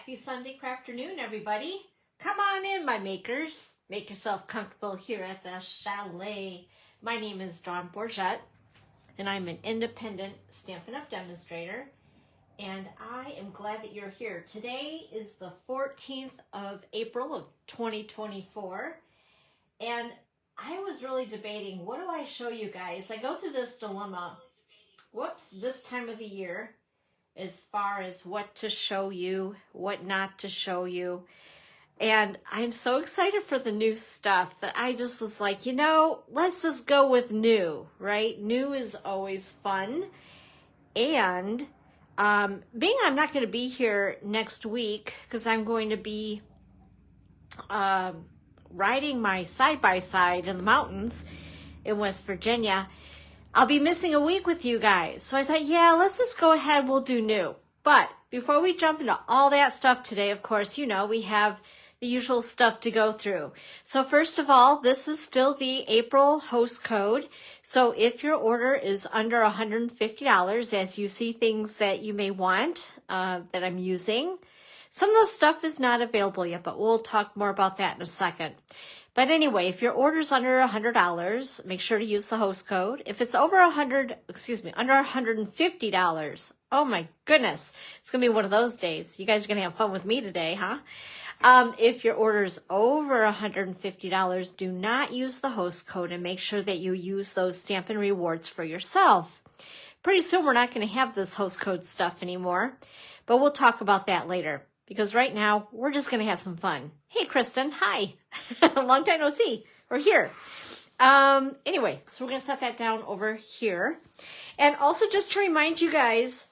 Happy Sunday afternoon, everybody. Come on in, my makers. Make yourself comfortable here at the chalet. My name is Dawn Bourgette, and I'm an independent Stampin' Up! Demonstrator, and I am glad that you're here. Today is the 14th of April of 2024, and I was really debating, what do I show you guys? I go through this dilemma, this time of the year, as far as what to show you, what not to show you. And I'm so excited for the new stuff that I just was like, let's just go with new, right? New is always fun. And being I'm not going to be here next week because I'm going to be riding my side-by-side in the mountains in West Virginia, I'll be missing a week with you guys. So I thought, yeah, let's just go ahead. We'll do new. But before we jump into all that stuff today, of course, we have the usual stuff to go through. So first of all, this is still the April host code. So if your order is under $150, as you see things that you may want that I'm using, some of the stuff is not available yet, but we'll talk more about that in a second. But anyway, if your order's under $100, make sure to use the host code. If it's under $150, oh my goodness, it's going to be one of those days. You guys are going to have fun with me today, huh? If your order's over $150, do not use the host code and make sure that you use those Stampin' rewards for yourself. Pretty soon we're not going to have this host code stuff anymore, but we'll talk about that later. Because right now, we're just going to have some fun. Hey, Kristen. Hi. Long time no see. We're here. Anyway, so we're going to set that down over here. And also just to remind you guys,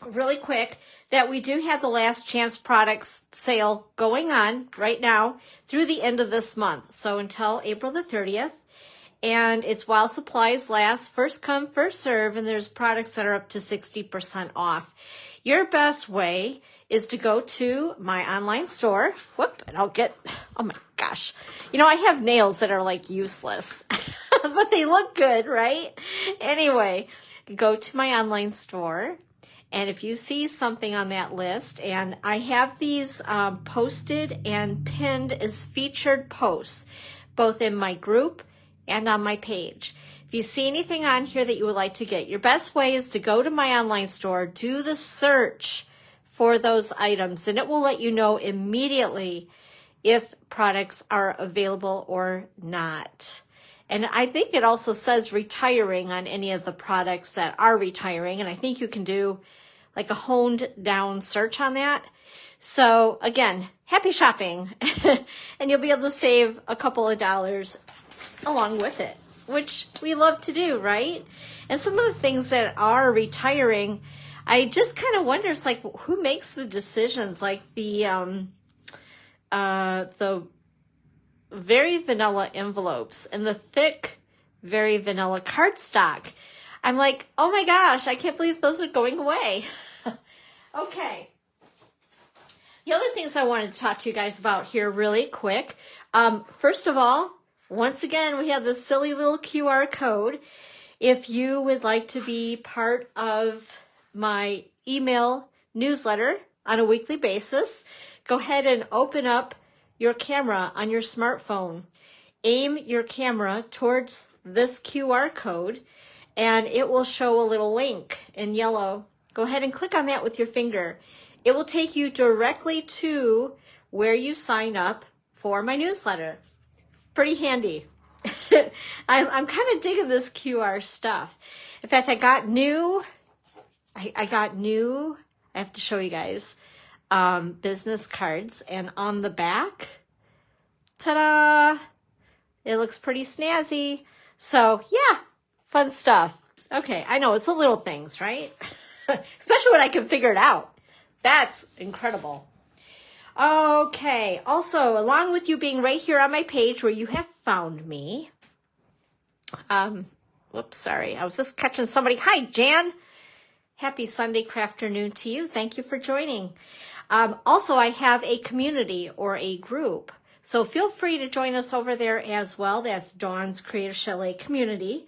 really quick, that we do have the last chance products sale going on right now through the end of this month. So until April the 30th. And it's while supplies last, first come, first serve, and there's products that are up to 60% off. Your best way is to go to my online store. And I'll get, oh my gosh. I have nails that are like useless, but they look good, right? Anyway, go to my online store. And if you see something on that list, and I have these posted and pinned as featured posts, both in my group and on my page. If you see anything on here that you would like to get, your best way is to go to my online store, do the search for those items, and it will let you know immediately if products are available or not. And I think it also says retiring on any of the products that are retiring, and I think you can do like a honed down search on that. So again, happy shopping, and you'll be able to save a couple of dollars along with it, which we love to do, right? And some of the things that are retiring, I just kind of wonder, it's like, who makes the decisions? Like the very vanilla envelopes and the thick, very vanilla cardstock. I'm like, oh my gosh, I can't believe those are going away. Okay. The other things I wanted to talk to you guys about here really quick. First of all, once again, we have this silly little QR code. If you would like to be part of my email newsletter on a weekly basis, go ahead and open up your camera on your smartphone. Aim your camera towards this QR code, and it will show a little link in yellow. Go ahead and click on that with your finger. It will take you directly to where you sign up for my newsletter. Pretty handy. I'm kind of digging this QR stuff. In fact, I got new, I have to show you guys, business cards. And on the back, ta-da, it looks pretty snazzy. So yeah, fun stuff. Okay, I know it's the little things, right? Especially when I can figure it out. That's incredible. Okay, also, along with you being right here on my page where you have found me, whoops, sorry, I was just catching somebody. Hi, Jan. Happy Sunday afternoon to you. Thank you for joining. Also, I have a community or a group, so feel free to join us over there as well. That's Dawn's Creative Chalet Community.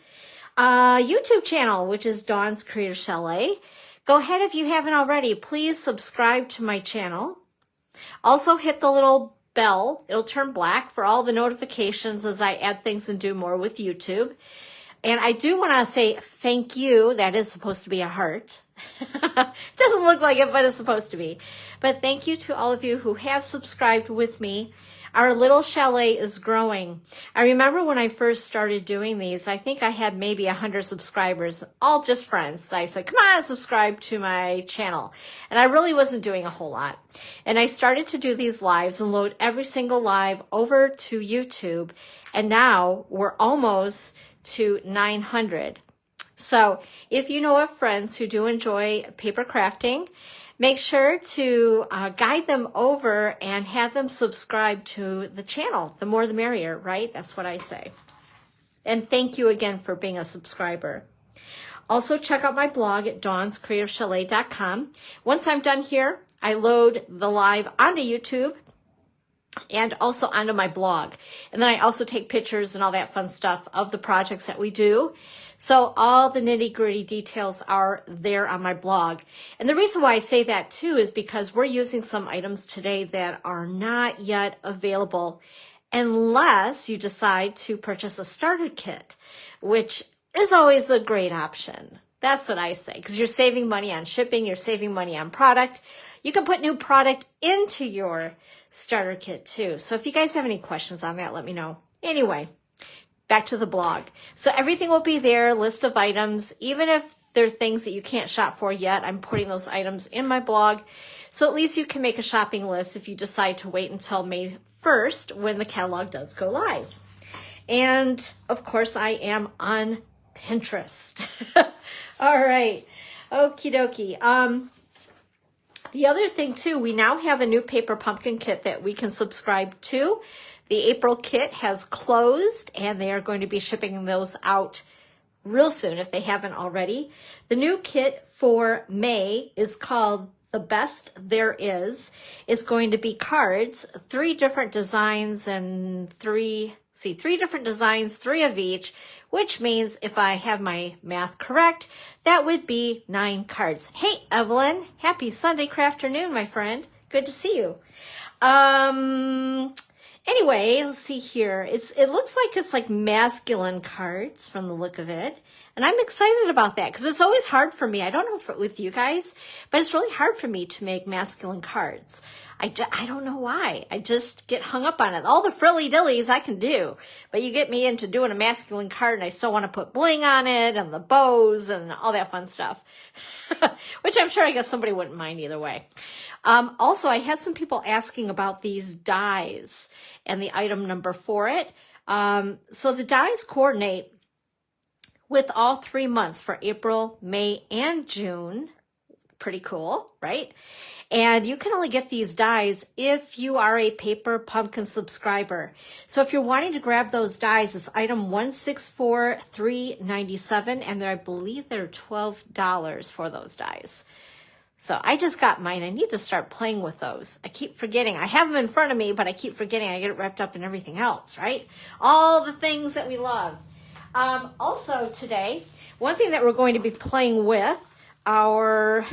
YouTube channel, which is Dawn's Creative Chalet. Go ahead, if you haven't already, please subscribe to my channel. Also hit the little bell. It'll turn black for all the notifications as I add things and do more with YouTube. And I do want to say thank you. That is supposed to be a heart. Doesn't look like it, but it's supposed to be. But thank you to all of you who have subscribed with me. Our little chalet is growing. I remember when I first started doing these, I think I had maybe 100 subscribers, all just friends. I said, come on, subscribe to my channel. And I really wasn't doing a whole lot. And I started to do these lives and load every single live over to YouTube. And now we're almost to 900. So if you know of friends who do enjoy paper crafting, make sure to guide them over and have them subscribe to the channel. The more the merrier, right? That's what I say. And thank you again for being a subscriber. Also, check out my blog at dawnscreativechalet.com. Once I'm done here, I load the live onto YouTube and also onto my blog. And then I also take pictures and all that fun stuff of the projects that we do. So all the nitty-gritty details are there on my blog. And the reason why I say that too is because we're using some items today that are not yet available unless you decide to purchase a starter kit, which is always a great option. That's what I say, because you're saving money on shipping, you're saving money on product. You can put new product into your starter kit too. So if you guys have any questions on that, let me know. Anyway, back to the blog. So everything will be there, list of items. Even if there are things that you can't shop for yet, I'm putting those items in my blog. So at least you can make a shopping list if you decide to wait until May 1st when the catalog does go live. And of course, I am on Pinterest. All right. Okie dokie. The other thing too, we now have a new paper pumpkin kit that we can subscribe to. The April kit has closed and they are going to be shipping those out real soon if they haven't already. The new kit for May is called The Best There Is. It's going to be cards, 3 different designs and 3 different designs, 3 of each, which means if I have my math correct, that would be 9 cards. Hey, Evelyn, happy Sunday crafternoon, my friend. Good to see you. Anyway, let's see here. It looks like it's like masculine cards from the look of it. And I'm excited about that because it's always hard for me. I don't know if with you guys, but it's really hard for me to make masculine cards. I don't know why. I just get hung up on it. All the frilly dillies I can do, but you get me into doing a masculine card and I still want to put bling on it and the bows and all that fun stuff, which I'm sure I guess somebody wouldn't mind either way. Also, I had some people asking about these dies and the item number for it. So the dies coordinate with all 3 months for April, May, and June. Pretty cool, right? And you can only get these dies if you are a Paper Pumpkin subscriber. So if you're wanting to grab those dies, it's item 164397, and I believe they're $12 for those dies. So I just got mine. I need to start playing with those. I keep forgetting. I have them in front of me, but I keep forgetting I get it wrapped up in everything else, right? All the things that we love. Also today, one thing that we're going to be playing with are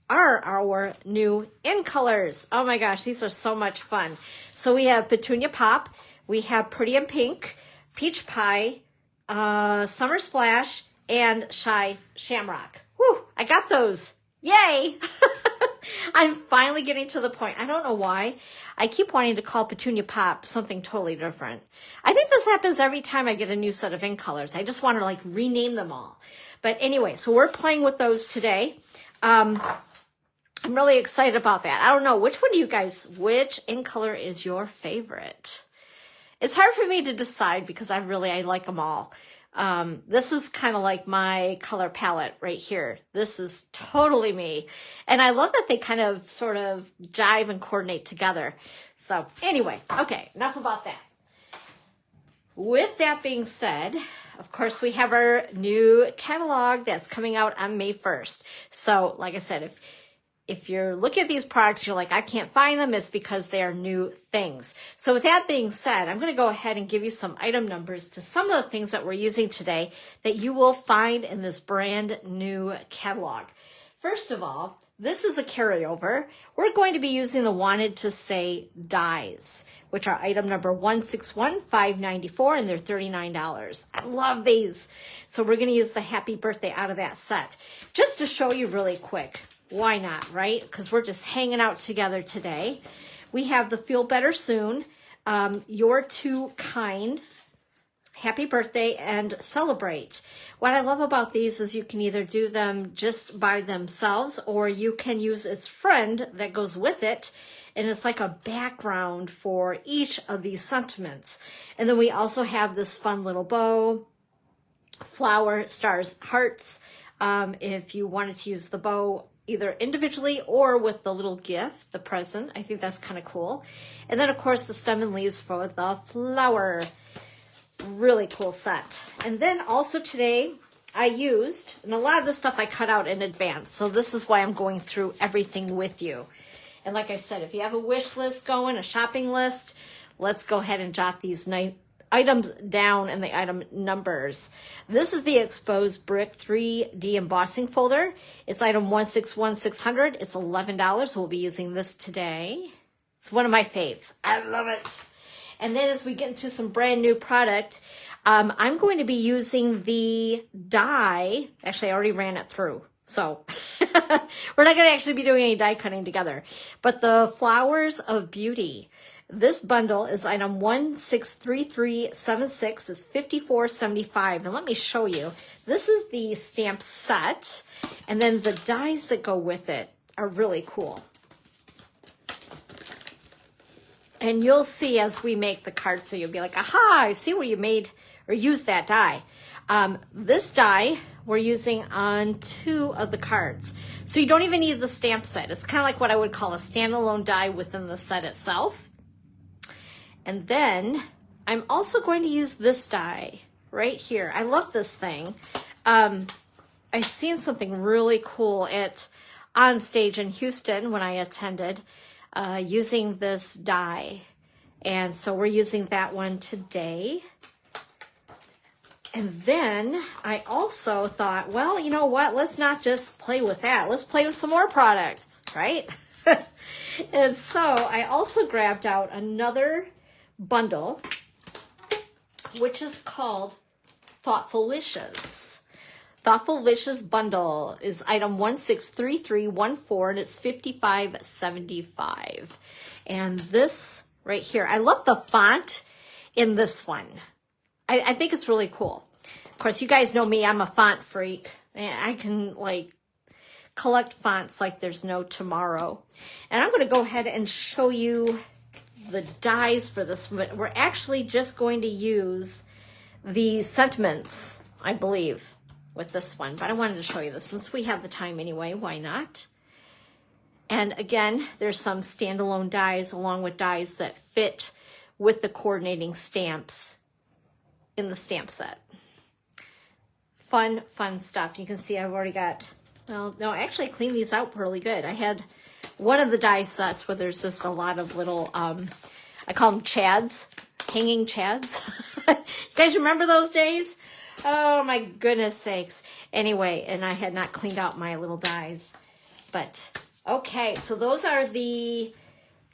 our new in colors. Oh my gosh, these are so much fun. So we have Petunia Pop, we have Pretty in Pink, Peach Pie, Summer Splash, and Shy Shamrock. Whew, I got those. Yay! I'm finally getting to the point. I don't know why. I keep wanting to call Petunia Pop something totally different. I think this happens every time I get a new set of ink colors. I just want to like rename them all. But anyway, so we're playing with those today. I'm really excited about that. I don't know, which ink color is your favorite? It's hard for me to decide because I like them all. This is kind of like my color palette right here. This is totally me. And I love that they kind of sort of jive and coordinate together. So anyway, okay, enough about that. With that being said, of course, we have our new catalog that's coming out on May 1st. So like I said, if you're looking at these products, you're like, I can't find them, it's because they are new things. So with that being said, I'm going to go ahead and give you some item numbers to some of the things that we're using today that you will find in this brand new catalog. First of all, this is a carryover. We're going to be using the Wanted to Say dies, which are item number 161594, and they're $39. I love these. So we're going to use the Happy Birthday out of that set. Just to show you really quick, why not, right? Because we're just hanging out together today. We have the Feel Better Soon, You're Too Kind, Happy Birthday, and Celebrate. What I love about these is you can either do them just by themselves, or you can use its friend that goes with it, and it's like a background for each of these sentiments. And then we also have this fun little bow, flower, stars, hearts. If you wanted to use the bow either individually or with the little gift, the present, I think that's kind of cool. And then of course the stem and leaves for the flower. Really cool set. And then also today I used, and a lot of this stuff I cut out in advance, so this is why I'm going through everything with you. And like I said, if you have a wish list going, a shopping list, let's go ahead and jot these items down and the item numbers. This is the Exposed Brick 3D embossing folder. It's item 161600. It's $11. We'll be using this today. It's one of my faves. I love it. And then as we get into some brand new product, I'm going to be using the die. Actually, I already ran it through. So we're not going to actually be doing any die cutting together. But the Flowers of Beauty. This bundle is item 163376, is $54.75. And let me show you. This is the stamp set. And then the dies that go with it are really cool. And you'll see as we make the card, so you'll be like, aha, I see where you made or used that die. This die we're using on 2 of the cards. So you don't even need the stamp set. It's kind of like what I would call a standalone die within the set itself. And then I'm also going to use this die right here. I love this thing. I seen something really cool on stage in Houston when I attended, using this die. And so we're using that one today. And then I also thought, well, you know what? Let's not just play with that. Let's play with some more product, right? And so I also grabbed out another bundle, which is called Thoughtful Wishes. Thoughtful Wishes bundle is item 163314, and it's $55.75. And this right here, I love the font in this one. I think it's really cool. Of course, you guys know me, I'm a font freak. I can like collect fonts like there's no tomorrow. And I'm going to go ahead and show you the dies for this one. We're actually just going to use the sentiments, I believe, with this one. But I wanted to show you this since we have the time anyway. Why not? And again, there's some standalone dies along with dies that fit with the coordinating stamps in the stamp set. Fun stuff. You can see I've already got, well, no, actually I cleaned these out really good. I had one of the die sets where there's just a lot of little, I call them chads, hanging chads. You guys remember those days? Oh my goodness sakes. Anyway, and I had not cleaned out my little dies. But, okay, so those are the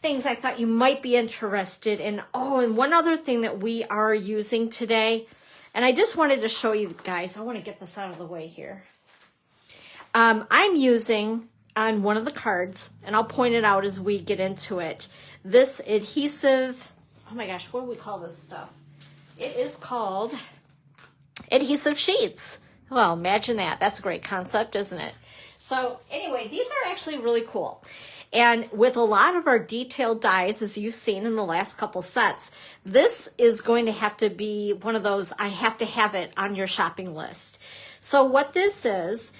things I thought you might be interested in. Oh, and one other thing that we are using today, and I just wanted to show you guys, I want to get this out of the way here. I'm using on one of the cards, and I'll point it out as we get into it, this adhesive, oh my gosh, what do we call this stuff? It is called adhesive sheets. Well, imagine that. That's a great concept, isn't it? So anyway, these are actually really cool. And with a lot of our detailed dies, as you've seen in the last couple sets, this is going to have to be one of those, I have to have it on your shopping list. So what this is,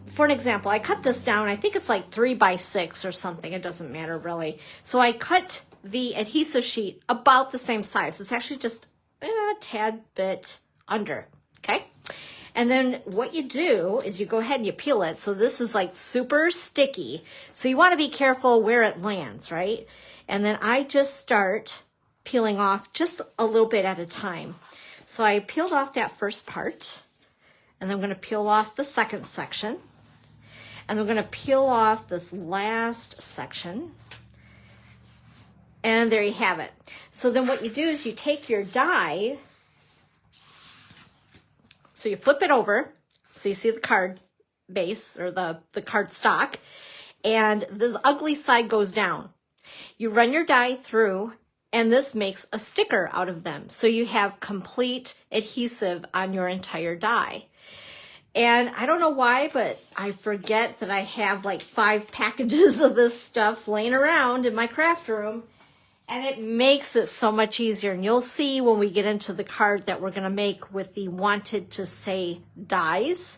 for an example, I cut this down, I think it's like 3 by 6 or something, it doesn't matter really. So I cut the adhesive sheet about the same size. It's actually just a tad bit under, okay? And then what you do is you go ahead and you peel it. So this is like super sticky. So you want to be careful where it lands, right? And then I just start peeling off just a little bit at a time. So I peeled off that first part, and then I'm going to peel off the second section. And we're going to peel off this last section. And there you have it. So then what you do is you take your die, so you flip it over, so you see the card base or the card stock, and the ugly side goes down. You run your die through, and this makes a sticker out of them. So you have complete adhesive on your entire die. And I don't know why, but I forget that I have like 5 packages of this stuff laying around in my craft room. And it makes it so much easier. And you'll see when we get into the card that we're going to make with the wanted to say dies.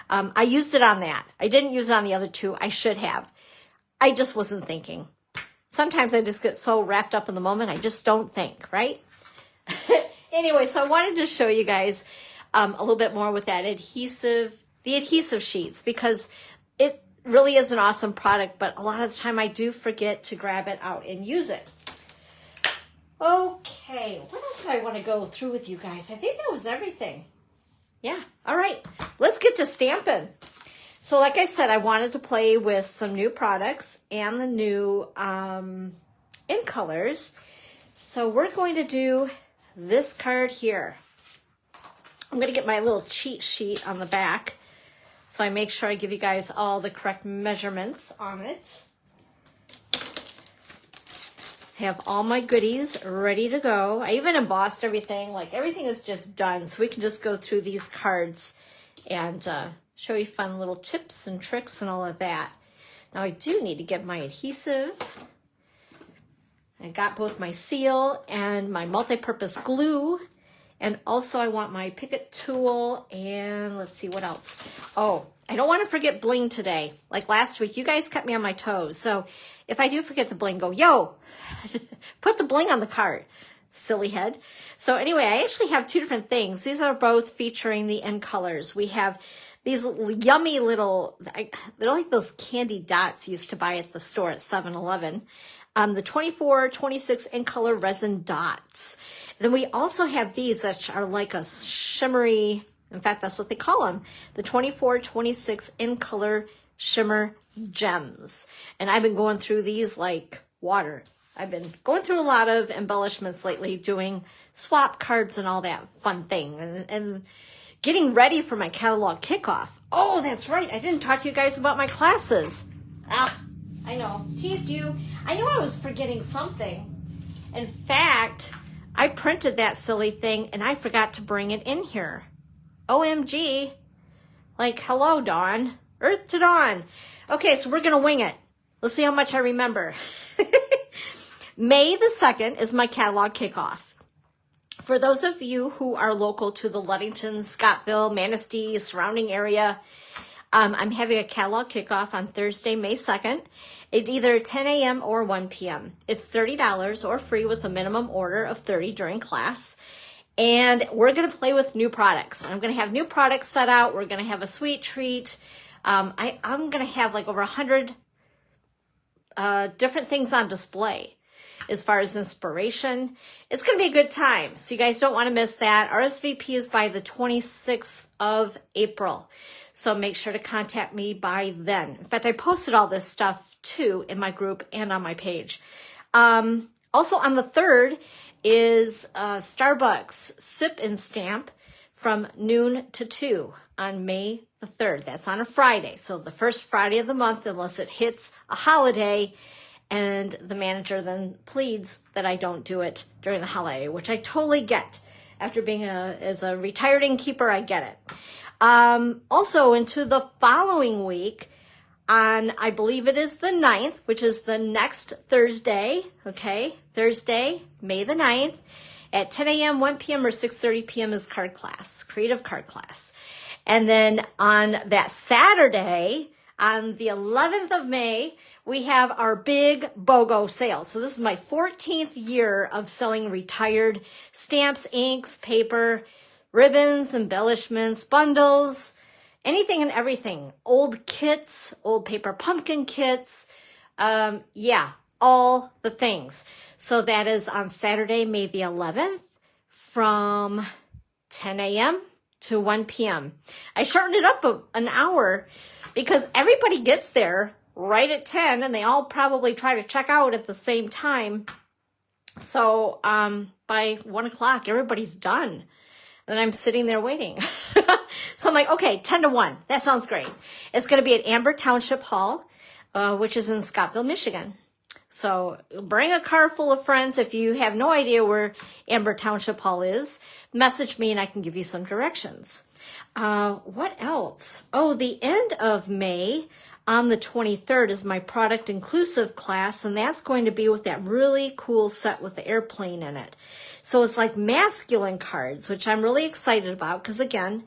I used it on that. I didn't use it on the other 2. I should have. I just wasn't thinking. Sometimes I just get so wrapped up in the moment, I just don't think, right? Anyway, so I wanted to show you guys a little bit more with that adhesive, the adhesive sheets, because it really is an awesome product, but a lot of the time I do forget to grab it out and use it. Okay, what else do I want to go through with you guys? I think that was everything. Yeah, all right, let's get to Stampin'. So like I said, I wanted to play with some new products and the new in colors. So we're going to do this card here. I'm going to get my little cheat sheet on the back so I make sure I give you guys all the correct measurements on it. I have all my goodies ready to go. I even embossed everything. Like everything is just done. So we can just go through these cards and show you fun little tips and tricks and all of that. Now I do need to get my adhesive. I got both my seal and my multi-purpose glue. And also I want my Picket tool and let's see what else. Oh, I don't want to forget bling today. Like last week, you guys kept me on my toes. So if I do forget the bling, go, yo, put the bling on the card. Silly head. So anyway, I actually have 2 different things. These are both featuring the end colors. We have these yummy little, they're like those candy dots you used to buy at the store at 7-Eleven. The 24, 26 in color resin dots. Then we also have these that are like a shimmery, in fact, that's what they call them. The 24, 26 in color shimmer gems. And I've been going through these like water. I've been going through a lot of embellishments lately, doing swap cards and all that fun thing. And getting ready for my catalog kickoff. Oh, that's right. I didn't talk to you guys about my classes. I know, teased you. I knew I was forgetting something. In fact, I printed that silly thing and I forgot to bring it in here. OMG. Like, hello, Dawn. Earth to dawn. Okay, so we're going to wing it. Let's see how much I remember. May the 2nd is my catalog kickoff. For those of you who are local to the Ludington, Scottville, Manistee, surrounding area, I'm having a catalog kickoff on Thursday, May 2nd at either 10 a.m. or 1 p.m. It's $30 or free with a minimum order of 30 during class. And we're going to play with new products. I'm going to have new products set out. We're going to have a sweet treat. I'm going to have like over 100 different things on display as far as inspiration. It's going to be a good time. So you guys don't want to miss that. RSVP is by the 26th of April. So make sure to contact me by then. In fact, I posted all this stuff too in my group and on my page. Also on the 3rd is Starbucks Sip and Stamp from noon to 2 on May the 3rd. That's on a Friday. So the first Friday of the month, unless it hits a holiday, and the manager then pleads that I don't do it during the holiday, which I totally get. After being as a retired innkeeper, I get it. Also into the following week on, I believe it is the 9th, which is the next Thursday, okay? Thursday, May the 9th at 10 a.m., 1 p.m., or 6:30 p.m. is card class, creative card class. And then on that Saturday, on the 11th of May, we have our big BOGO sale. So this is my 14th year of selling retired stamps, inks, paper, ribbons, embellishments, bundles, anything and everything. Old kits, old paper pumpkin kits. Yeah, all the things. So that is on Saturday, May the 11th from 10 a.m. to 1 p.m. I shortened it up an hour because everybody gets there right at 10 and they all probably try to check out at the same time. So by 1 o'clock, everybody's done. And I'm sitting there waiting. So I'm like, okay, 10 to 1. That sounds great. It's going to be at Amber Township Hall, which is in Scottsville, Michigan. So bring a car full of friends. If you have no idea where Amber Township Hall is, message me and I can give you some directions. What else? Oh, the end of May on the 23rd is my product inclusive class, and that's going to be with that really cool set with the airplane in it. So it's like masculine cards, which I'm really excited about because, again,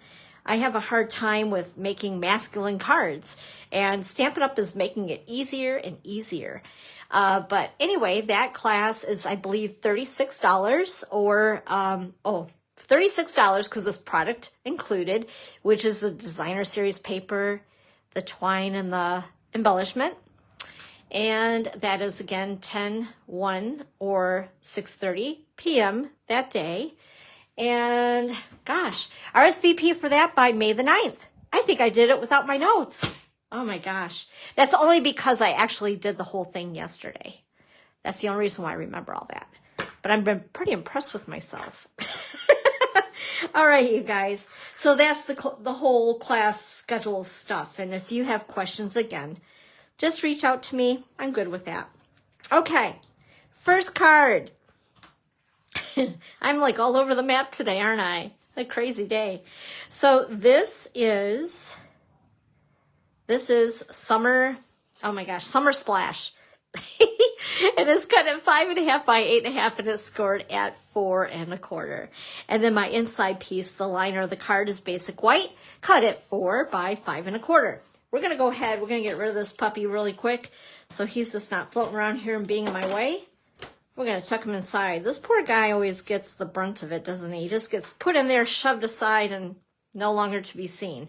I have a hard time with making masculine cards, and Stampin' Up! Is making it easier and easier. But anyway, that class is, I believe, $36 or, $36 because this product included, which is a designer series paper, the twine, and the embellishment. And that is, again, 10, 1, or 6:30 p.m. that day. And gosh, RSVP for that by May the 9th. I think I did it without my notes. Oh my gosh. That's only because I actually did the whole thing yesterday. That's the only reason why I remember all that. But I've been pretty impressed with myself. All right, you guys. So that's the whole class schedule stuff. And if you have questions, again, just reach out to me. I'm good with that. Okay, first card. I'm like all over the map today, aren't I? A crazy day. So this is Summer, oh my gosh, Summer Splash. It is cut at 5.5 by 8.5 and it's scored at 4 1/4. And then my inside piece, the liner of the card, is basic white, cut at 4 by 5 1/4. We're going to go ahead, we're going to get rid of this puppy really quick so he's just not floating around here and being in my way. We're going to tuck him inside. This poor guy always gets the brunt of it, doesn't he? He just gets put in there, shoved aside, and no longer to be seen.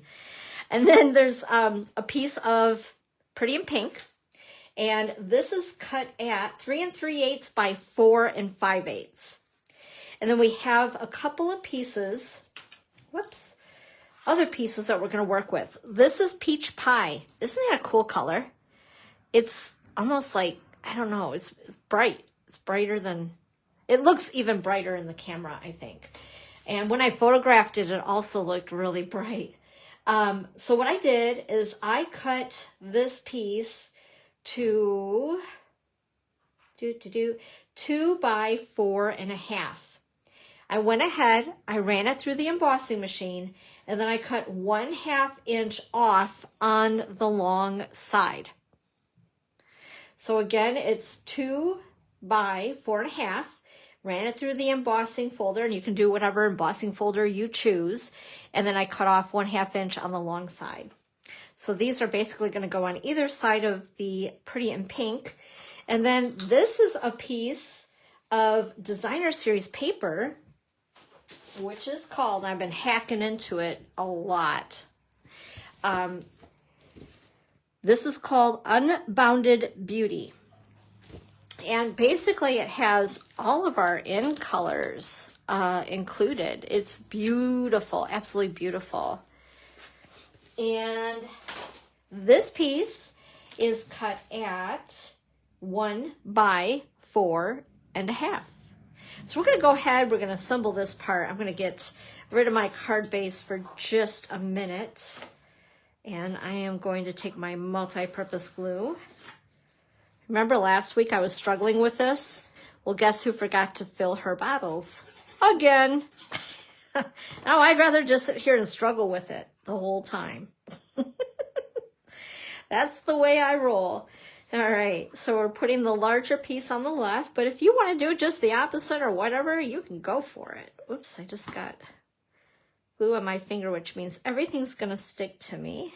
And then there's a piece of Pretty in Pink. And this is cut at 3 3/8 by 4 5/8. And then we have a couple of pieces, other pieces that we're going to work with. This is Peach Pie. Isn't that a cool color? It's almost like, I don't know, it's bright. It's brighter than, it looks even brighter in the camera, I think. And when I photographed it, it also looked really bright. So what I did is I cut this piece to 2 by 4 1/2. I went ahead, I ran it through the embossing machine, and then I cut 1/2 inch off on the long side. So again, it's 2 by 4 1/2. Ran it through the embossing folder, and you can do whatever embossing folder you choose. And then I cut off 1/2 inch on the long side. So these are basically going to go on either side of the Pretty in Pink. And then this is a piece of designer series paper, which is called, I've been hacking into it a lot. This is called Unbounded Beauty. And basically it has all of our in colors included. It's beautiful, absolutely beautiful. And this piece is cut at 1 by 4 1/2. So we're going to go ahead, we're going to assemble this part. I'm going to get rid of my card base for just a minute. And I am going to take my multi-purpose glue. Remember last week I was struggling with this? Well, guess who forgot to fill her bottles? Again. Now I'd rather just sit here and struggle with it the whole time. That's the way I roll. All right, so we're putting the larger piece on the left, but if you want to do just the opposite or whatever, you can go for it. Oops, I just got glue on my finger, which means everything's going to stick to me.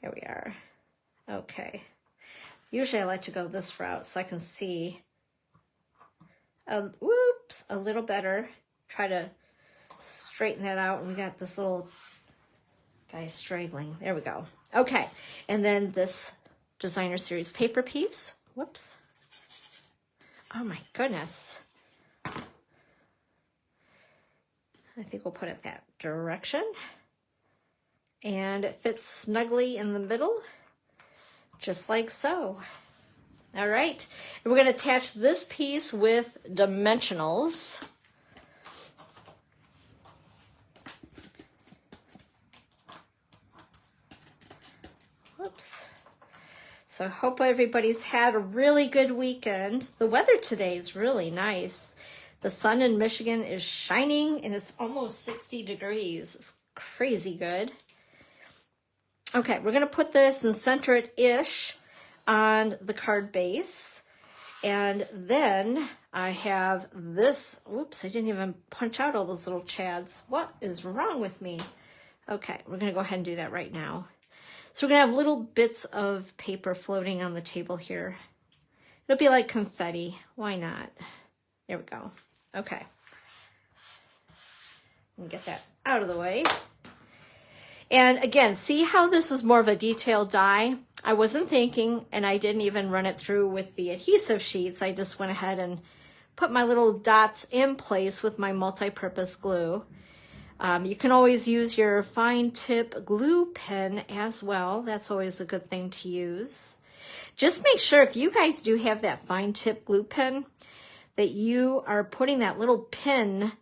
Here we are. Okay. Usually I like to go this route so I can see a little better. Try to straighten that out. And we got this little guy straggling. There we go. Okay. And then this designer series paper piece. Whoops. Oh my goodness. I think we'll put it that direction. And it fits snugly in the middle, just like so. All right, and we're going to attach this piece with dimensionals. Whoops. So I hope everybody's had a really good weekend. The weather today is really nice. The sun in Michigan is shining and it's almost 60 degrees. It's crazy good. Okay, we're gonna put this and center it-ish on the card base. And then I have this, whoops, I didn't even punch out all those little chads. What is wrong with me? Okay, we're gonna go ahead and do that right now. So we're gonna have little bits of paper floating on the table here. It'll be like confetti, why not? There we go, okay. Let me get that out of the way. And again, see how this is more of a detailed die? I wasn't thinking, and I didn't even run it through with the adhesive sheets. I just went ahead and put my little dots in place with my multi-purpose glue. You can always use your fine tip glue pen as well. That's always a good thing to use. Just make sure if you guys do have that fine tip glue pen, that you are putting that little pin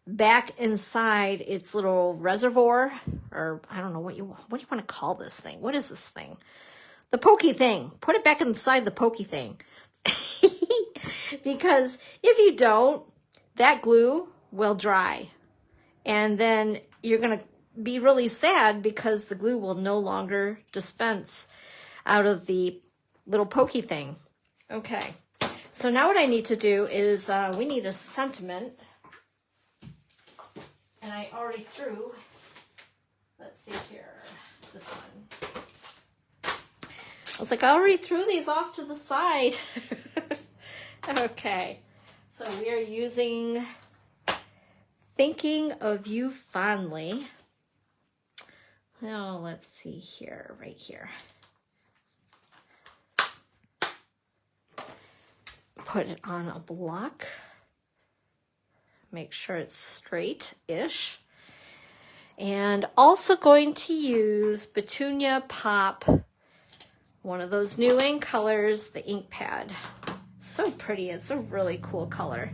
back inside its little reservoir, or I don't know what do you want to call this thing? What is this thing? The pokey thing. Put it back inside the pokey thing. Because if you don't, that glue will dry. And then you're going to be really sad because the glue will no longer dispense out of the little pokey thing. Okay. So now what I need to do is we need a sentiment. And I already threw, let's see here, this one. I was like, I already threw these off to the side. Okay, so we are using Thinking of You Fondly. Now, let's see here, right here. Put it on a block. Make sure it's straight-ish. And also going to use Petunia Pop, one of those new ink colors, the ink pad. So pretty, it's a really cool color.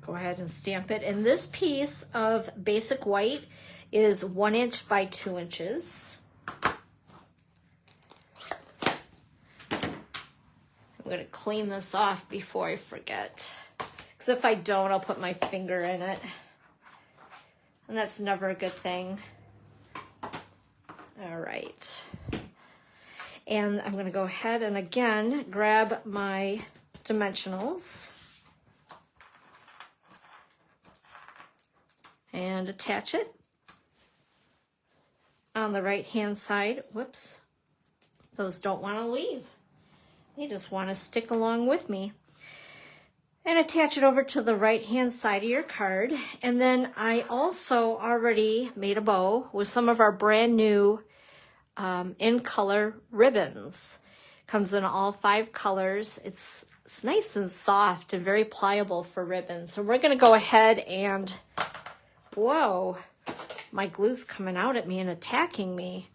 Go ahead and stamp it. And this piece of basic white is 1 inch by 2 inches. I'm going to clean this off before I forget. Because if I don't, I'll put my finger in it. And that's never a good thing. All right. And I'm going to go ahead and again grab my dimensionals and attach it on the right hand side. Whoops. Those don't want to leave. They just want to stick along with me. And attach it over to the right hand side of your card. And then I also already made a bow with some of our brand new in color ribbons. Comes in all 5 colors. It's nice and soft and very pliable for ribbons. So we're going to go ahead and, whoa, my glue's coming out at me and attacking me.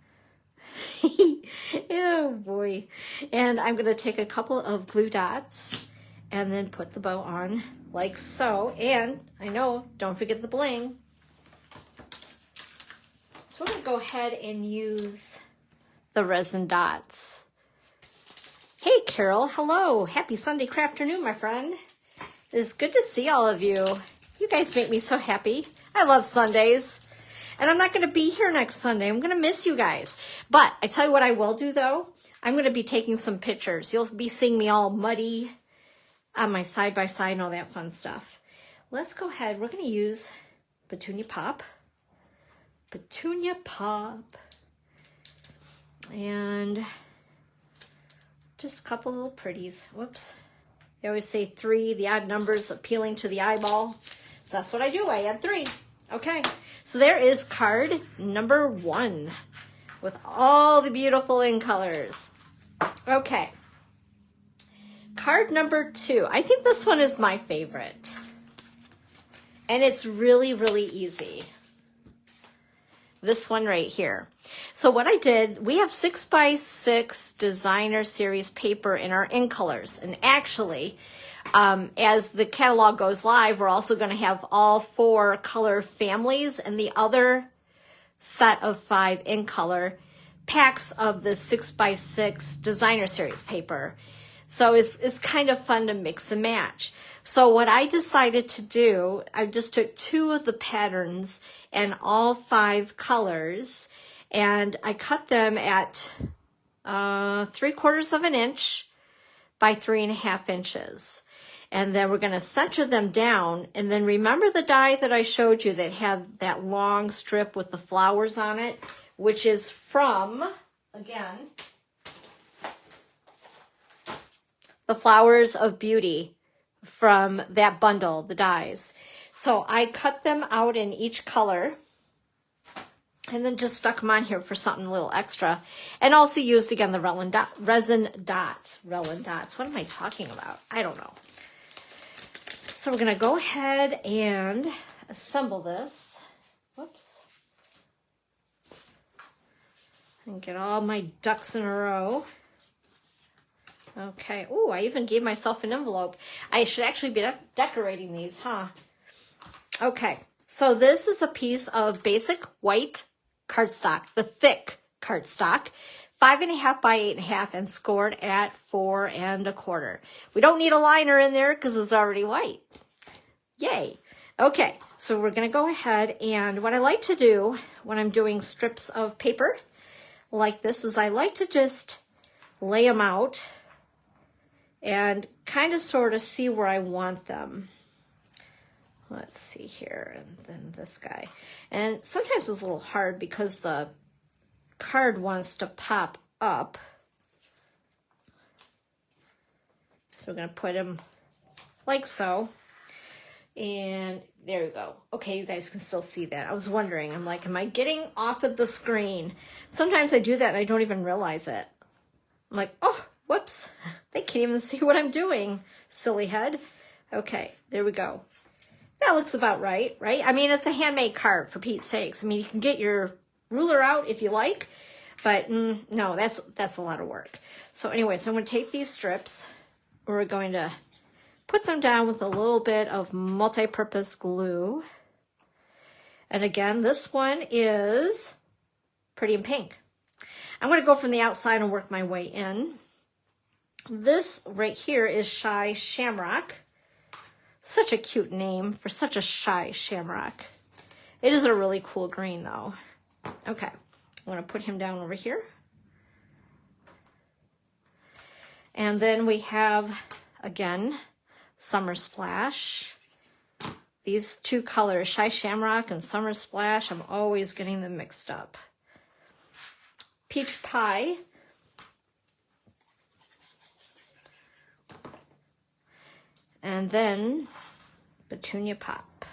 Oh boy. And I'm going to take a couple of glue dots and then put the bow on like so. And I know, don't forget the bling. So we're going to go ahead and use the resin dots. Hey Carol, hello. Happy Sunday crafternoon, my friend. It's good to see all of you. You guys make me so happy. I love Sundays. And I'm not going to be here next Sunday. I'm going to miss you guys. But I tell you what I will do though. I'm going to be taking some pictures. You'll be seeing me all muddy on my side-by-side and all that fun stuff. Let's go ahead. We're going to use Petunia Pop. Petunia Pop. And just a couple little pretties. Whoops. They always say 3, the odd numbers appealing to the eyeball. So that's what I do. I add 3. Okay. So there is card number 1 with all the beautiful in colors. Okay. Card number 2. I think this one is my favorite. And it's really, really easy. this one right here. So what I did, we have 6x6 designer series paper in our in colors. And actually, as the catalog goes live, we're also going to have all 4 color families and the other set of 5 in color packs of the 6x6 designer series paper. So it's kind of fun to mix and match. So what I decided to do, I just took 2 of the patterns and all 5 colors, and I cut them at 3/4 of an inch by 3.5 inches. And then we're going to center them down. And then remember the die that I showed you that had that long strip with the flowers on it, which is from, again, the Flowers of Beauty from that bundle, the dies. So I cut them out in each color and then just stuck them on here for something a little extra. And also used, again, the resin dots. What am I talking about? I don't know. So we're going to go ahead and assemble this. Whoops. And get all my ducks in a row. Okay. Oh, I even gave myself an envelope. I should actually be decorating these, huh? Okay. So this is a piece of basic white cardstock, the thick cardstock, 5.5 by 8.5 and scored at 4 1/4. We don't need a liner in there because it's already white. Yay. Okay. So we're going to go ahead, and what I like to do when I'm doing strips of paper like this is I like to just lay them out and kind of sort of see where I want them. Let's see here, and then this guy. And sometimes it's a little hard because the card wants to pop up. So we're going to put him like so. And there you go. Okay, you guys can still see that. I was wondering, I'm like, am I getting off of the screen? Sometimes I do that and I don't even realize it. I'm like, oh, whoops. They can't even see what I'm doing, silly head. Okay, there we go. That looks about right, right? I mean, it's a handmade card, for Pete's sakes. I mean, you can get your ruler out if you like, but no, that's a lot of work. So anyway, so I'm going to take these strips. We're going to put them down with a little bit of multi-purpose glue. And again, this one is Pretty in Pink. I'm going to go from the outside and work my way in. This right here is Shy Shamrock. Such a cute name for such a shy shamrock. It is a really cool green though. Okay, I'm going to put him down over here. And then we have, again, Summer Splash. These 2 colors, Shy Shamrock and Summer Splash, I'm always getting them mixed up. Peach Pie. And then Petunia Pop.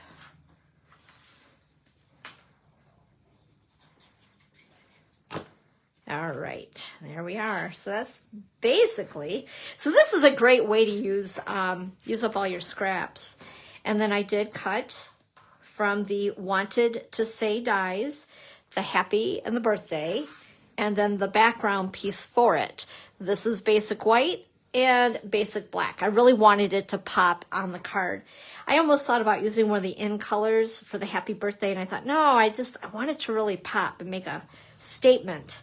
All right, there we are. So that's basically, so this is a great way to use up all your scraps. And then I did cut from the Wanted to Say dies, the Happy and the Birthday, and then the background piece for it. This is basic white and basic black. I really wanted it to pop on the card. I almost thought about using one of the in colors for the Happy Birthday, and I thought, no, I want it to really pop and make a statement.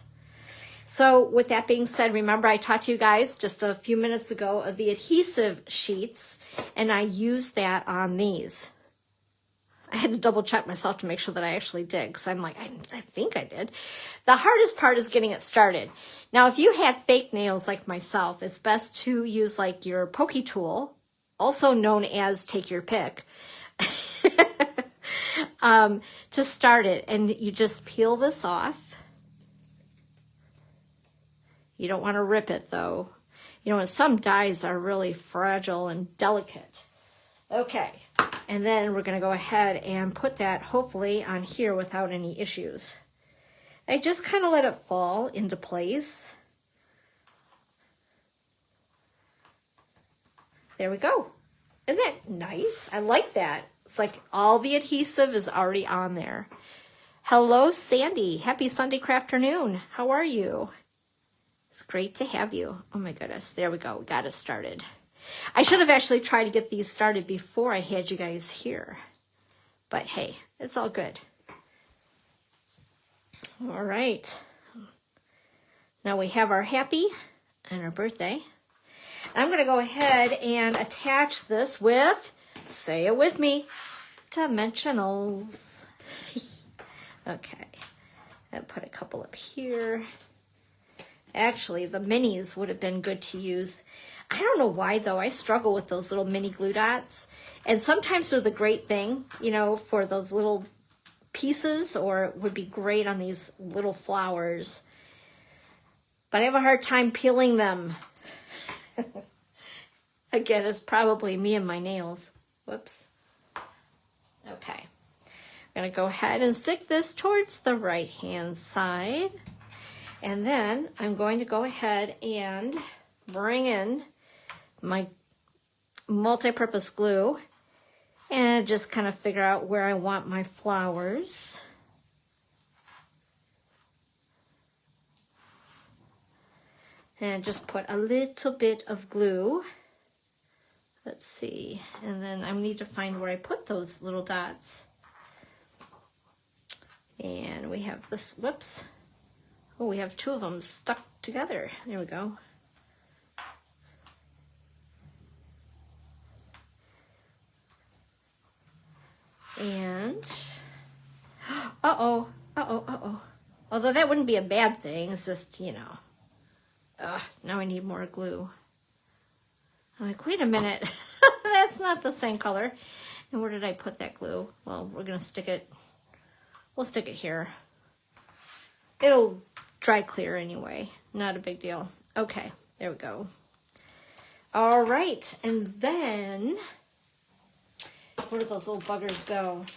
So with that being said, remember I talked to you guys just a few minutes ago of the adhesive sheets, and I used that on these. I had to double check myself to make sure that I actually did, because I'm like, I think I did. The hardest part is getting it started. Now, if you have fake nails like myself, it's best to use like your pokey tool, also known as take your pick, to start it. And you just peel this off. You don't want to rip it though. You know, and some dies are really fragile and delicate. Okay. And then we're going to go ahead and put that hopefully on here without any issues. I just kind of let it fall into place. There we go. Isn't that nice? I like that. It's like all the adhesive is already on there. Hello, Sandy. Happy Sunday afternoon. How are you? It's great to have you. Oh my goodness. There we go. We got it started. I should have actually tried to get these started before I had you guys here. But hey, it's all good. All right. Now we have our happy and our birthday. I'm going to go ahead and attach this with, say it with me, dimensionals. Okay. And put a couple up here. Actually, the minis would have been good to use. I don't know why, though. I struggle with those little mini glue dots. And sometimes they're the great thing, you know, for those little pieces, or it would be great on these little flowers. But I have a hard time peeling them. Again, it's probably me and my nails. Whoops. Okay. I'm going to go ahead and stick this towards the right-hand side. And then I'm going to go ahead and bring in my multi-purpose glue and just kind of figure out where I want my flowers. And just put a little bit of glue. Let's see. And then I need to find where I put those little dots. And we have this, whoops. Oh, we have two of them stuck together. There we go. And, uh-oh. Although that wouldn't be a bad thing, it's just, you know. Now I need more glue. I'm like, wait a minute. That's not the same color. And where did I put that glue? Well, we're going to stick it. We'll stick it here. It'll dry clear anyway. Not a big deal. Okay, there we go. All right, and then, where do those little buggers go?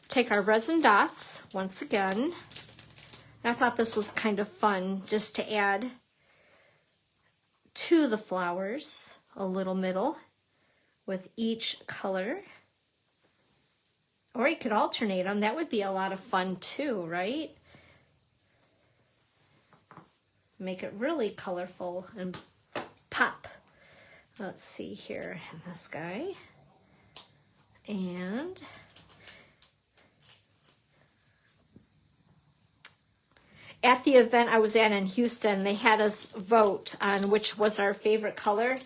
Take our resin dots once again. I thought this was kind of fun just to add to the flowers a little middle with each color. Or you could alternate them. That would be a lot of fun too, right? Make it really colorful and pop. Let's see here, this guy. And at the event I was at in Houston, they had us vote on which was our favorite color.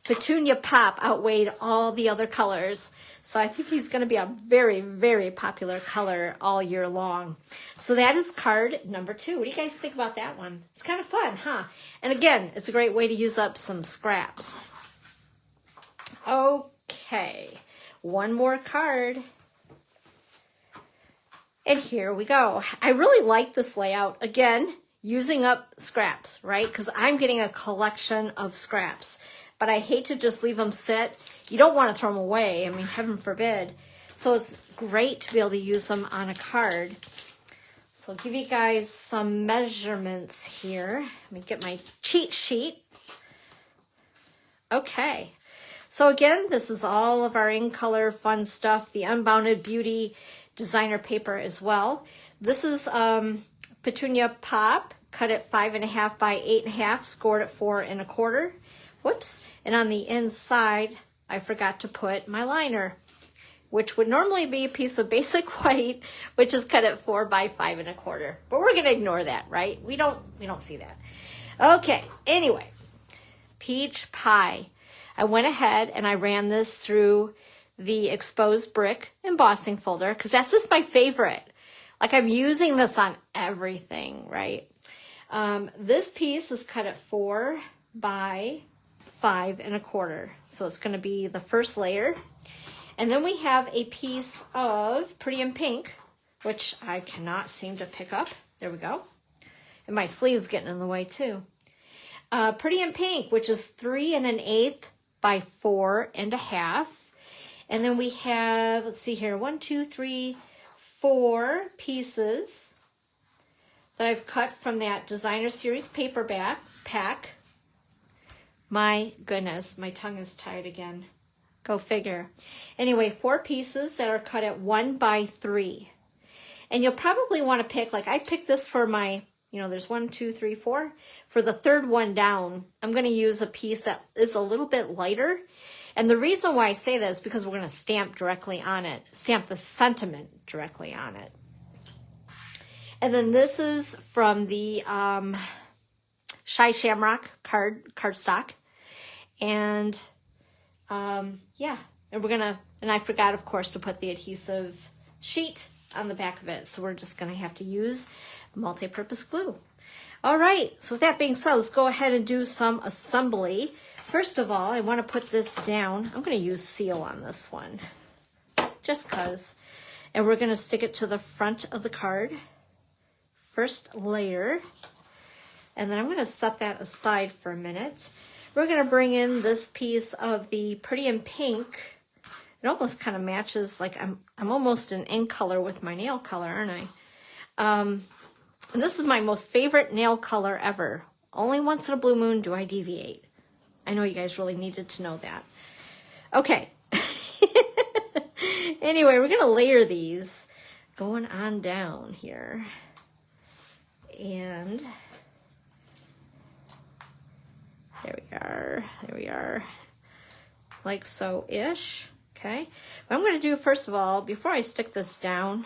Petunia Pop outweighed all the other colors. So I think he's going to be a very, very popular color all year long. So that is card number 2. What do you guys think about that one? It's kind of fun, huh? And again, it's a great way to use up some scraps. Okay, one more card. And here we go. I really like this layout. Again, using up scraps, right? Because I'm getting a collection of scraps. But I hate to just leave them sit. You don't want to throw them away. I mean, heaven forbid. So it's great to be able to use them on a card. So I'll give you guys some measurements here. Let me get my cheat sheet. Okay. So again, this is all of our in-color fun stuff. The Unbounded Beauty designer paper as well. This is Petunia Pop, cut at 5.5 by 8.5, scored at 4 1/4. Whoops. And on the inside, I forgot to put my liner, which would normally be a piece of basic white, which is cut at 4 by 5 1/4. But we're going to ignore that, right? We don't see that. Okay. Anyway, peach pie. I went ahead and I ran this through the exposed brick embossing folder because that's just my favorite. Like, I'm using this on everything, right? This piece is cut at 4 by 5 1/4. So it's going to be the first layer. And then we have a piece of Pretty in Pink, which I cannot seem to pick up. There we go. And my sleeve's getting in the way too. Pretty in Pink, which is 3 1/8 by 4 1/2. And then we have, let's see here, 1, 2, 3, 4 pieces that I've cut from that Designer Series paperback pack. My goodness, my tongue is tied again. Go figure. Anyway, 4 pieces that are cut at 1 by 3. And you'll probably want to pick, like I picked this for my, you know, there's 1, 2, 3, 4. For the third one down, I'm going to use a piece that is a little bit lighter. And the reason why I say that is because we're going to stamp directly on it, stamp the sentiment directly on it. And then this is from the Shy Shamrock cardstock. And yeah, and we're gonna, and I forgot, of course, to put the adhesive sheet on the back of it. So we're just gonna have to use multi-purpose glue. All right, so with that being said, let's go ahead and do some assembly. First of all, I want to put this down. I'm going to use seal on this one, just because. And we're going to stick it to the front of the card. First layer. And then I'm going to set that aside for a minute. We're going to bring in this piece of the Pretty in Pink. It almost kind of matches, like I'm almost in ink color with my nail color, aren't I? And this is my most favorite nail color ever. Only once in a blue moon do I deviate. I know you guys really needed to know that. Okay. Anyway, we're going to layer these going on down here. And there we are. There we are. Like so-ish. Okay. What I'm going to do, first of all, before I stick this down,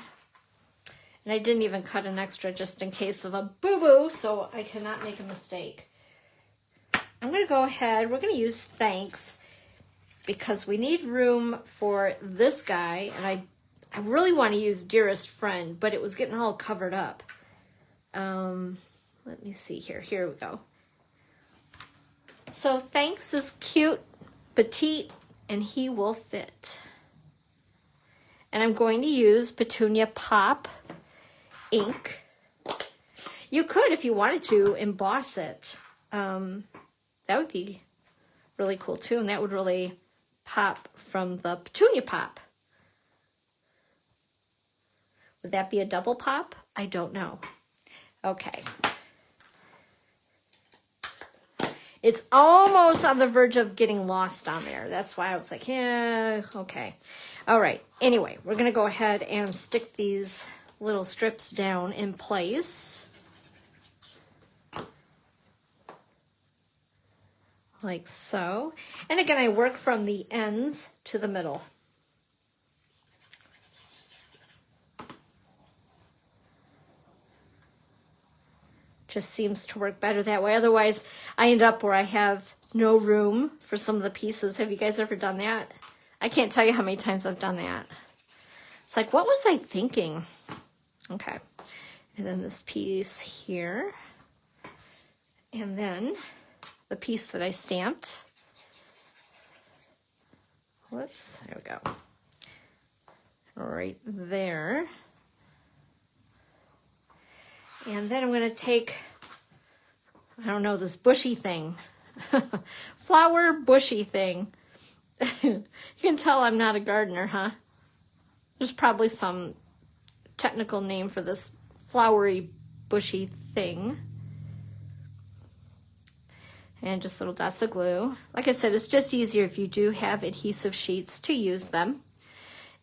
and I didn't even cut an extra just in case of a boo-boo, so I cannot make a mistake. I'm going to go ahead, we're going to use thanks because we need room for this guy, and I really want to use Dearest Friend, but it was getting all covered up. Let me see here. Here we go. So thanks is cute, petite, and he will fit. And I'm going to use Petunia Pop ink. You could, if you wanted to, emboss it. That would be really cool too, and that would really pop from the Petunia Pop. Would that be a double pop? I don't know. Okay. It's almost on the verge of getting lost on there. That's why I was like, yeah, okay. All right. Anyway, we're going to go ahead and stick these little strips down in place. Like so. And again, I work from the ends to the middle. Just seems to work better that way. Otherwise, I end up where I have no room for some of the pieces. Have you guys ever done that? I can't tell you how many times I've done that. It's like, what was I thinking? Okay. And then this piece here. And then the piece that I stamped. Whoops, there we go. Right there. And then I'm going to take, I don't know, this bushy thing. Flower bushy thing. You can tell I'm not a gardener, huh? There's probably some technical name for this flowery bushy thing. And just little dots of glue. Like I said, it's just easier if you do have adhesive sheets to use them.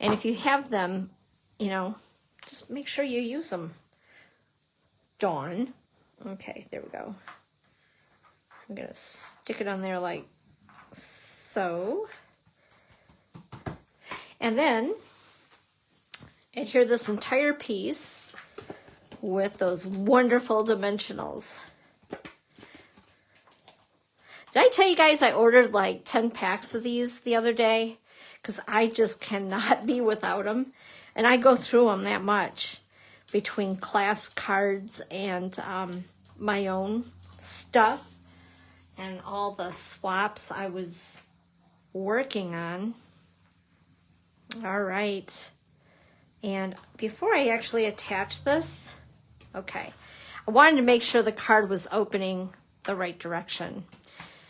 And if you have them, you know, just make sure you use them. Dawn. Okay, there we go. I'm going to stick it on there like so. And then adhere this entire piece with those wonderful dimensionals. Did I tell you guys I ordered like 10 packs of these the other day? Because I just cannot be without them. And I go through them that much between class cards and my own stuff and all the swaps I was working on. All right. And before I actually attach this, okay, I wanted to make sure the card was opening the right direction.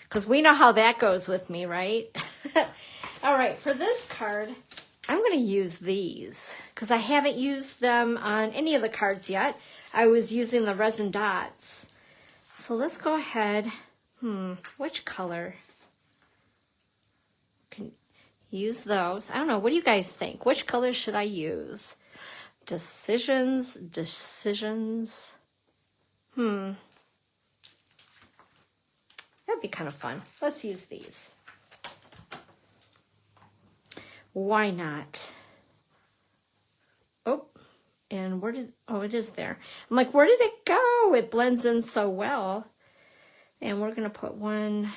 Because we know how that goes with me, right? All right, for this card, I'm going to use these because I haven't used them on any of the cards yet. I was using the resin dots. So let's go ahead. Which color? Can use those. I don't know. What do you guys think? Which color should I use? Decisions. That'd be kind of fun. Let's use these. Why not? Oh, and it is there. I'm like, where did it go? It blends in so well. And we're going to put one,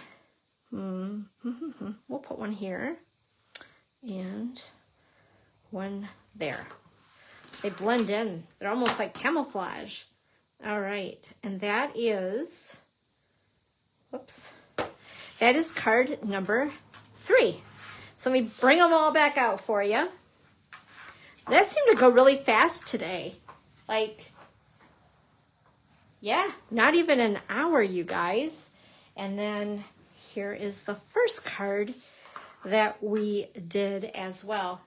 we'll put one here and one there. They blend in. They're almost like camouflage. All right, and that is, that is card number 3. So let me bring them all back out for you. That seemed to go really fast today. Like, yeah, not even an hour, you guys. And then here is the first card that we did as well.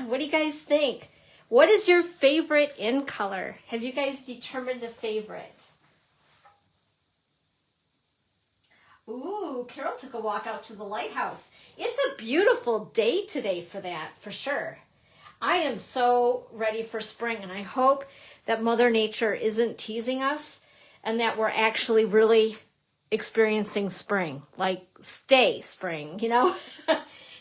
What do you guys think? What is your favorite in color? Have you guys determined a favorite? Ooh, Carol took a walk out to the lighthouse. It's a beautiful day today for that, for sure. I am so ready for spring, and I hope that Mother Nature isn't teasing us and that we're actually really experiencing spring, like stay spring, you know?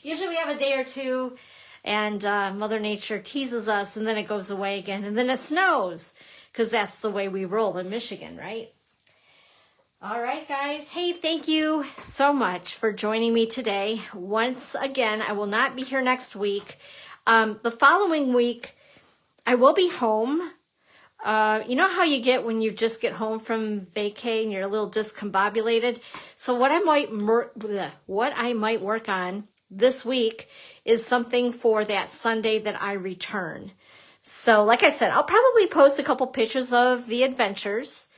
Usually we have a day or two and Mother Nature teases us and then it goes away again and then it snows because that's the way we roll in Michigan, right? All right, guys. Hey, thank you so much for joining me today. Once again, I will not be here next week. The following week, I will be home. You know how you get when you just get home from vacay and you're a little discombobulated? So what I might work on this week is something for that Sunday that I return. So like I said, I'll probably post a couple pictures of the adventures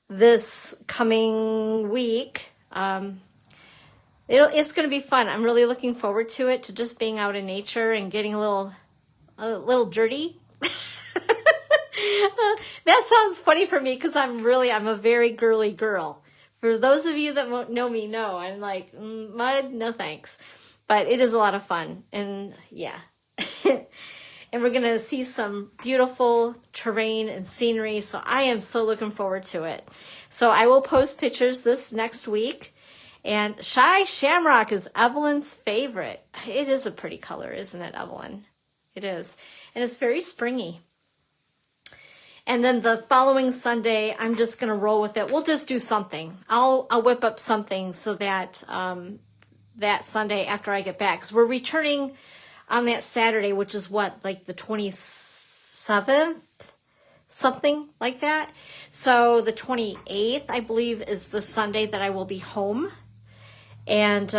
this coming week. It's going to be fun. I'm really looking forward to it, to just being out in nature and getting a little dirty. That sounds funny for me because I'm a very girly girl. For those of you that won't know me, know I'm like, mud, no thanks. But it is a lot of fun. And yeah. And we're going to see some beautiful terrain and scenery. So I am so looking forward to it. So I will post pictures this next week. And Shy Shamrock is Evelyn's favorite. It is a pretty color, isn't it, Evelyn? It is. And it's very springy. And then the following Sunday, I'm just going to roll with it. We'll just do something. I'll whip up something so that that Sunday after I get back. Because we're returning on that Saturday, which is what, like the 27th? Something like that. So the 28th, I believe, is the Sunday that I will be home. And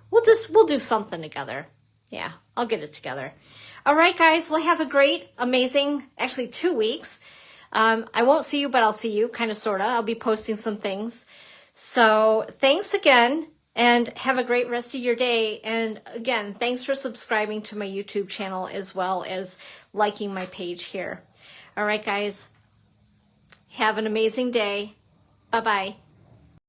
we'll do something together. Yeah, I'll get it together. All right, guys, we'll have a great, amazing, actually 2 weeks. I won't see you, but I'll see you, kind of, sort of. I'll be posting some things. So thanks again, and have a great rest of your day. And again, thanks for subscribing to my YouTube channel as well as liking my page here. All right, guys, have an amazing day. Bye-bye.